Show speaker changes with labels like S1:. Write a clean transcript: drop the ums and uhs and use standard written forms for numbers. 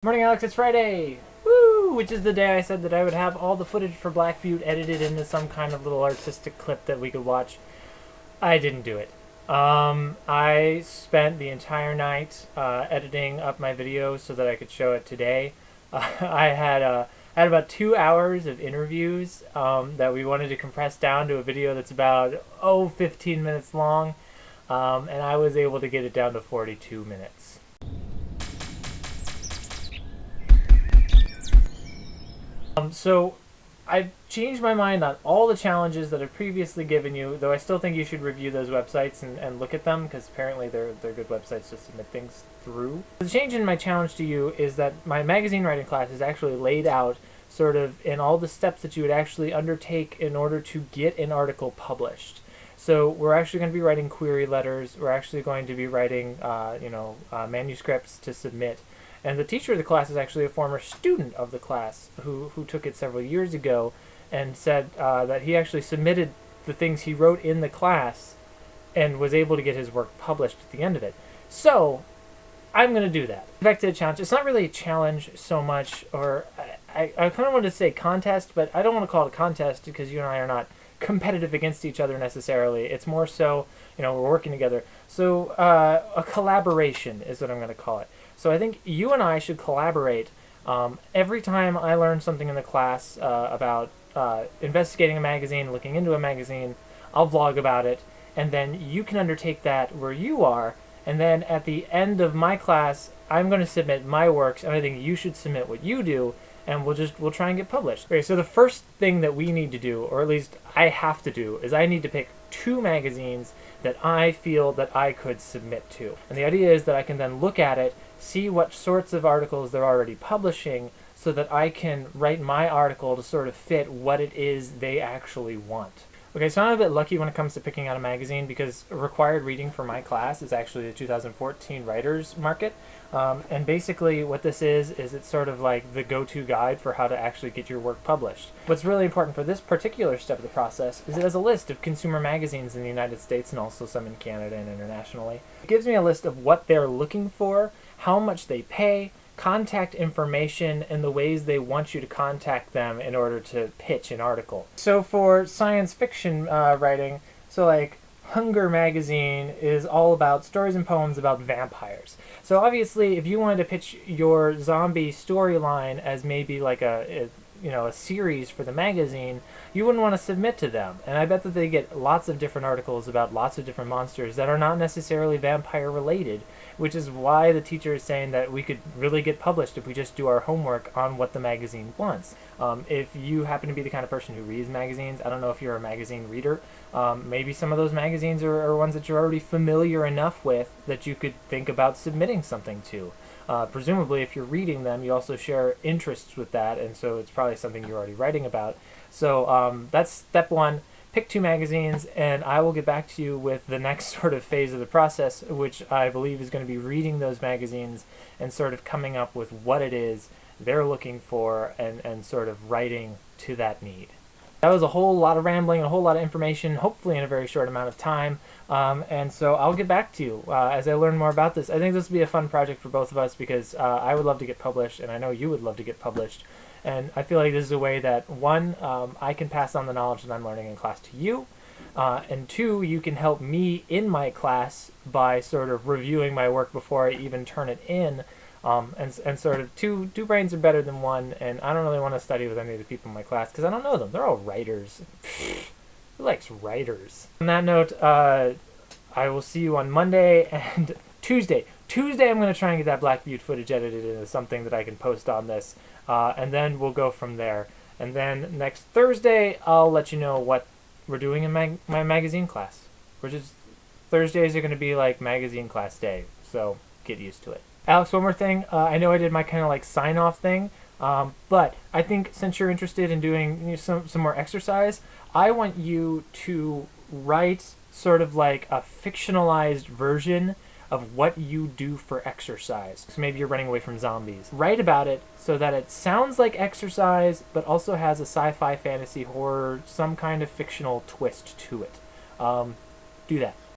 S1: Morning, Alex. It's Friday. Woo! Which is the day I said that I would have all the footage for Black Butte edited into some kind of little artistic clip that we could watch. I didn't do it. I spent the entire night editing up my video so that I could show it today. I had about 2 hours of interviews that we wanted to compress down to a video that's about 15 minutes long, and I was able to get it down to 42 minutes. So I've changed my mind on all the challenges that I've previously given you, though I still think you should review those websites and look at them, because apparently they're good websites to submit things through. The change in my challenge to you is that my magazine writing class is actually laid out sort of in all the steps that you would actually undertake in order to get an article published. So we're actually going to be writing query letters, we're actually going to be writing manuscripts to submit. And the teacher of the class is actually a former student of the class who took it several years ago and said that he actually submitted the things he wrote in the class and was able to get his work published at the end of it. So I'm going to do that. Back to the challenge. It's not really a challenge so much, or I kind of wanted to say contest, but I don't want to call it a contest because you and I are not competitive against each other necessarily. It's more so, we're working together. So a collaboration is what I'm going to call it. So I think you and I should collaborate. Every time I learn something in the class about investigating a magazine, looking into a magazine, I'll vlog about it, and then you can undertake that where you are, and then at the end of my class, I'm going to submit my works, and I think you should submit what you do, and we'll try and get published. Okay, so the first thing that we need to do, or at least I have to do, is I need to pick 2 magazines that I feel that I could submit to. And the idea is that I can then look at it, see what sorts of articles they're already publishing, so that I can write my article to sort of fit what it is they actually want. Okay, so I'm a bit lucky when it comes to picking out a magazine because required reading for my class is actually the 2014 writers market. And basically what this is it's sort of like the go-to guide for how to actually get your work published. What's really important for this particular step of the process is it has a list of consumer magazines in the United States and also some in Canada and internationally. It gives me a list of what they're looking for, how much they pay, contact information, and the ways they want you to contact them in order to pitch an article. So for science fiction writing, so like Hunger magazine is all about stories and poems about vampires. So obviously if you wanted to pitch your zombie storyline as maybe like a series for the magazine, you wouldn't want to submit to them. And I bet that they get lots of different articles about lots of different monsters that are not necessarily vampire related, which is why the teacher is saying that we could really get published if we just do our homework on what the magazine wants. If you happen to be the kind of person who reads magazines, I don't know if you're a magazine reader, maybe some of those magazines are ones that you're already familiar enough with that you could think about submitting something to. Presumably if you're reading them, you also share interests with that, and so it's probably something you're already writing about. So that's step 1. Pick 2 magazines, and I will get back to you with the next sort of phase of the process, which I believe is going to be reading those magazines and sort of coming up with what it is they're looking for and sort of writing to that need. That was a whole lot of rambling, a whole lot of information, hopefully in a very short amount of time. And so I'll get back to you as I learn more about this. I think this will be a fun project for both of us because I would love to get published, and I know you would love to get published. And I feel like this is a way that, 1, I can pass on the knowledge that I'm learning in class to you, and 2, you can help me in my class by sort of reviewing my work before I even turn it in. And sort of two brains are better than one, and I don't really want to study with any of the people in my class because I don't know them. They're all writers. Who likes writers? On that note, I will see you on Monday and Tuesday. Tuesday I'm going to try and get that Black Butte footage edited into something that I can post on this, and then we'll go from there. And then next Thursday I'll let you know what we're doing in my magazine class. Thursdays are going to be like magazine class day, so get used to it. Alex, one more thing. I know I did my kind of like sign-off thing, but I think since you're interested in doing some more exercise, I want you to write sort of like a fictionalized version of what you do for exercise. So maybe you're running away from zombies. Write about it so that it sounds like exercise, but also has a sci-fi, fantasy, horror, some kind of fictional twist to it. Do that.